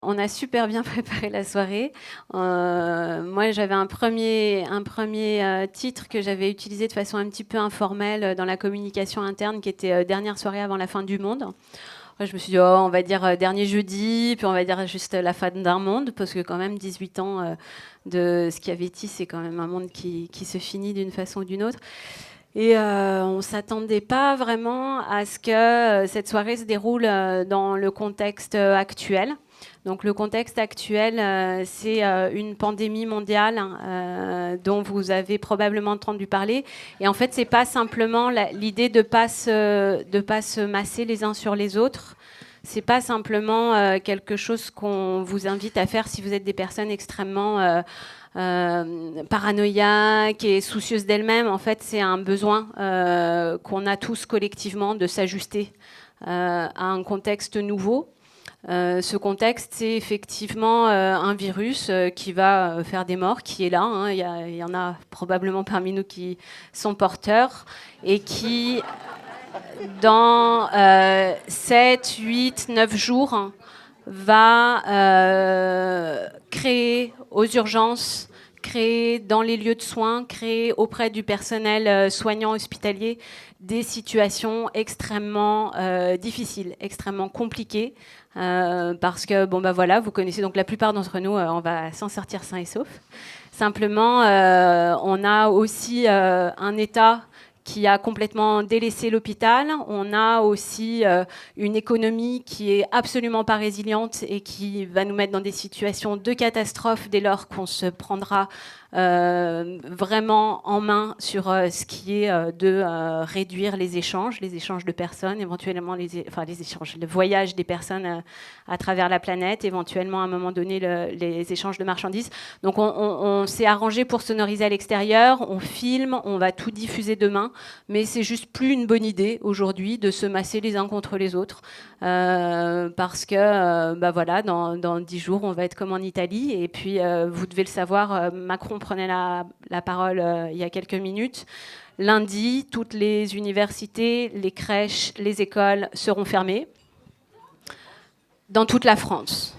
On a super bien préparé la soirée. Moi, j'avais un premier titre que j'avais utilisé de façon un petit peu informelle dans la communication interne, qui était dernière soirée avant la fin du monde. Moi, je me suis dit, oh, on va dire dernier jeudi, puis on va dire juste la fin d'un monde, parce que quand même 18 ans de Schiavetti, c'est quand même un monde qui se finit d'une façon ou d'une autre. Et on ne s'attendait pas vraiment à ce que cette soirée se déroule dans le contexte actuel. Donc le contexte actuel, c'est une pandémie mondiale dont vous avez probablement entendu parler. Et en fait, c'est pas simplement l'idée de pas se masser les uns sur les autres. C'est pas simplement quelque chose qu'on vous invite à faire si vous êtes des personnes extrêmement paranoïaques et soucieuses d'elles-mêmes. En fait, c'est un besoin qu'on a tous collectivement de s'ajuster à un contexte nouveau. Ce contexte, c'est effectivement un virus qui va faire des morts, qui est là. Hein. Il y en a probablement parmi nous qui sont porteurs et qui, dans 7, 8, 9 jours, va créer aux urgences, créer dans les lieux de soins, créer auprès du personnel soignant hospitalier des situations extrêmement difficiles, extrêmement compliquées. Parce que, bon, bah voilà, vous connaissez donc la plupart d'entre nous, on va s'en sortir sain et sauf. Simplement, on a aussi un État qui a complètement délaissé l'hôpital. On a aussi une économie qui est absolument pas résiliente et qui va nous mettre dans des situations de catastrophe dès lors qu'on se prendra vraiment en main sur ce qui est de réduire les échanges de personnes, éventuellement les échanges, le voyage des personnes à travers la planète, éventuellement à un moment donné les échanges de marchandises. Donc on s'est arrangé pour sonoriser à l'extérieur, on filme, on va tout diffuser demain, mais c'est juste plus une bonne idée aujourd'hui de se masser les uns contre les autres, parce que bah voilà, dans 10 jours, on va être comme en Italie, et puis vous devez le savoir, Macron prenait la parole il y a quelques minutes. Lundi, toutes les universités, les crèches, les écoles seront fermées dans toute la France.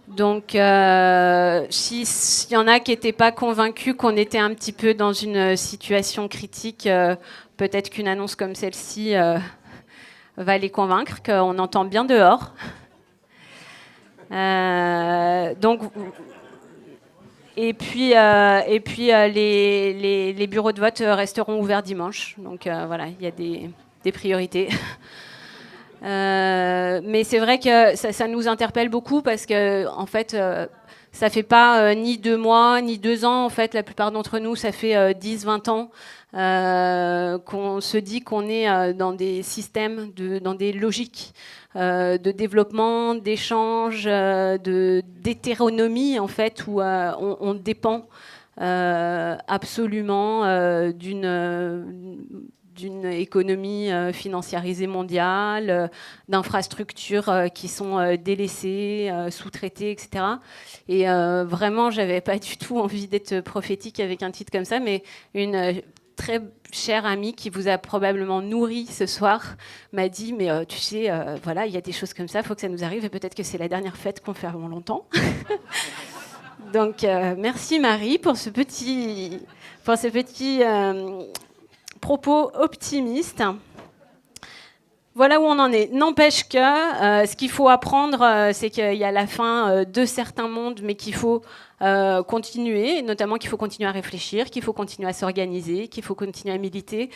Donc, s'il y en a qui n'étaient pas convaincus qu'on était un petit peu dans une situation critique, peut-être qu'une annonce comme celle-ci va les convaincre qu'on entend bien dehors. Donc, et puis les bureaux de vote resteront ouverts dimanche. Donc voilà, il y a des priorités. Mais c'est vrai que ça nous interpelle beaucoup parce que en fait, ça fait pas ni 2 mois ni 2 ans. En fait, la plupart d'entre nous, ça fait 10, 20 ans qu'on se dit qu'on est dans des systèmes, dans des logiques de développement, d'échange, d'hétéronomie en fait, où on dépend absolument d'une économie financiarisée mondiale, d'infrastructures qui sont délaissées, sous-traitées, etc. Et vraiment, j'avais pas du tout envie d'être prophétique avec un titre comme ça, mais une très chère amie qui vous a probablement nourri ce soir m'a dit, mais tu sais, voilà, il y a des choses comme ça, il faut que ça nous arrive, et peut-être que c'est la dernière fête qu'on fait avant longtemps. Donc, merci Marie pour ce petit propos optimiste. Voilà où on en est. N'empêche que ce qu'il faut apprendre, c'est qu'il y a la fin de certains mondes, mais qu'il faut continuer, notamment qu'il faut continuer à réfléchir, qu'il faut continuer à s'organiser, qu'il faut continuer à militer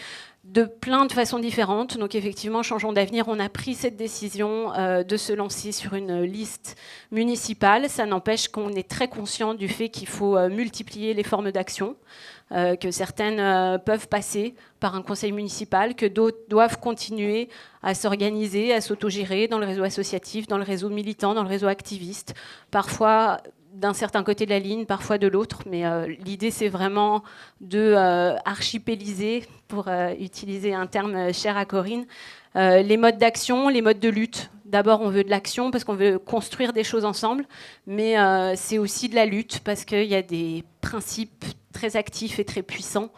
de plein de façons différentes. Donc effectivement, changeons d'avenir. On a pris cette décision de se lancer sur une liste municipale. Ça n'empêche qu'on est très conscient du fait qu'il faut multiplier les formes d'action. Que certaines peuvent passer par un conseil municipal, que d'autres doivent continuer à s'organiser, à s'autogérer dans le réseau associatif, dans le réseau militant, dans le réseau activiste, parfois d'un certain côté de la ligne, parfois de l'autre, mais l'idée c'est vraiment de archipéliser, pour utiliser un terme cher à Corinne, les modes d'action, les modes de lutte. D'abord, on veut de l'action parce qu'on veut construire des choses ensemble, mais c'est aussi de la lutte parce qu'il y a des principes très actifs et très puissants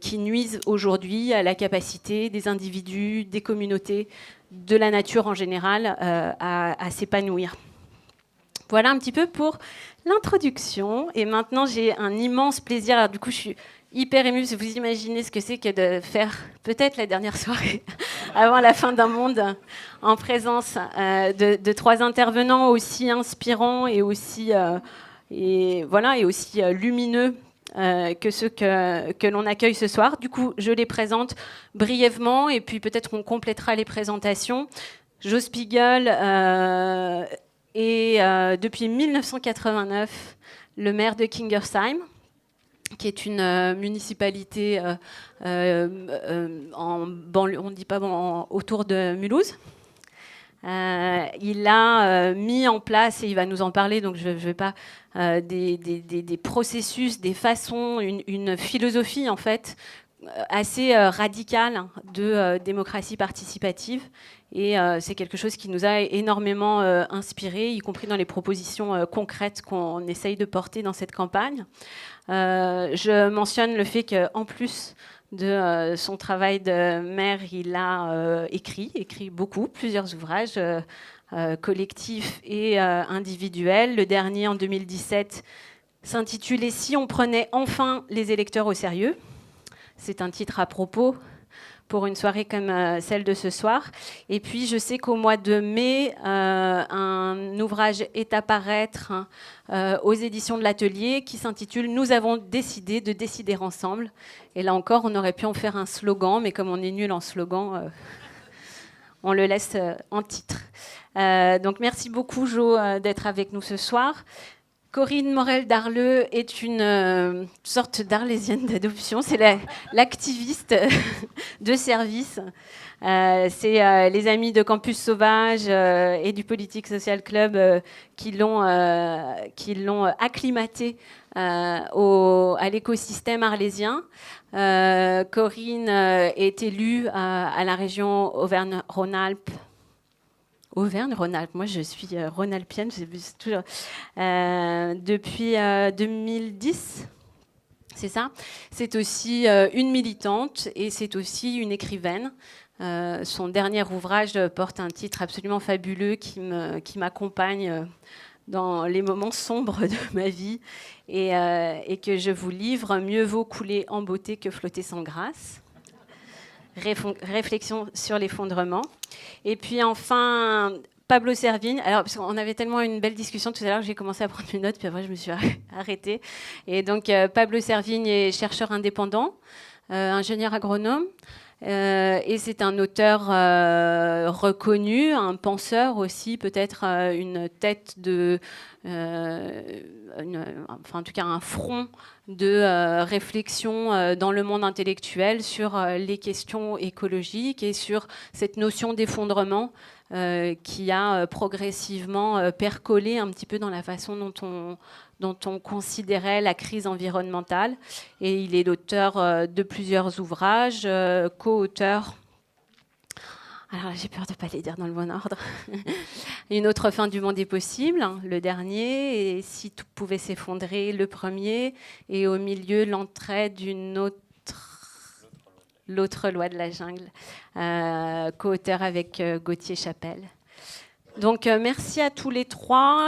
qui nuisent aujourd'hui à la capacité des individus, des communautés, de la nature en général à s'épanouir. Voilà un petit peu pour l'introduction. Et maintenant, j'ai un immense plaisir. Alors, du coup, je suis hyper émue. Vous imaginez ce que c'est que de faire peut-être la dernière soirée avant la fin d'un monde en présence de 3 intervenants aussi inspirants et aussi, aussi lumineux que ceux que l'on accueille ce soir. Du coup, je les présente brièvement et puis peut-être qu'on complétera les présentations. Jo Spiegel est depuis 1989 le maire de Kingersheim, qui est une municipalité en banlieue, on dit pas autour de Mulhouse. Il a mis en place, et il va nous en parler, donc je ne vais pas, des processus, des façons, une philosophie en fait assez radicale de démocratie participative. Et c'est quelque chose qui nous a énormément inspiré, y compris dans les propositions concrètes qu'on essaye de porter dans cette campagne. Je mentionne le fait qu'en plus de son travail de maire, il a écrit beaucoup, plusieurs ouvrages collectifs et individuels. Le dernier, en 2017, s'intitule « Et si on prenait enfin les électeurs au sérieux ?» C'est un titre à propos pour une soirée comme celle de ce soir. Et puis, je sais qu'au mois de mai, un ouvrage est à paraître aux éditions de l'Atelier qui s'intitule « Nous avons décidé de décider ensemble ». Et là encore, on aurait pu en faire un slogan, mais comme on est nul en slogan, on le laisse en titre. Donc, merci beaucoup, Jo, d'être avec nous ce soir. Corinne Morel-Darleux est une sorte d'arlésienne d'adoption. C'est l'activiste de service. C'est les amis de Campus Sauvage et du Politique Social Club qui l'ont acclimatée à l'écosystème arlésien. Corinne est élue à la région Auvergne-Rhône-Alpes. Auvergne-Rhône-Alpes. Moi, je suis rhône-alpienne, toujours depuis 2010. C'est ça. C'est aussi une militante et c'est aussi une écrivaine. Son dernier ouvrage porte un titre absolument fabuleux qui m'accompagne dans les moments sombres de ma vie et que je vous livre. Mieux vaut couler en beauté que flotter sans grâce. Réflexion sur l'effondrement. Et puis enfin, Pablo Servigne. Alors, parce qu'on avait tellement une belle discussion tout à l'heure que j'ai commencé à prendre une note, puis après je me suis arrêtée. Et donc, Pablo Servigne est chercheur indépendant, ingénieur agronome. Et c'est un auteur reconnu, un penseur aussi, peut-être une tête de... en tout cas un front de réflexion dans le monde intellectuel sur les questions écologiques et sur cette notion d'effondrement qui a progressivement percolé un petit peu dans la façon dont on considérait la crise environnementale. Et il est l'auteur de plusieurs ouvrages, co-auteur. Alors j'ai peur de ne pas les dire dans le bon ordre. Une autre fin du monde est possible, hein, le dernier, et si tout pouvait s'effondrer, le premier, et au milieu l'entrée d'une autre, l'autre loi de la jungle, co-auteur avec Gauthier Chapelle. Donc merci à tous les trois.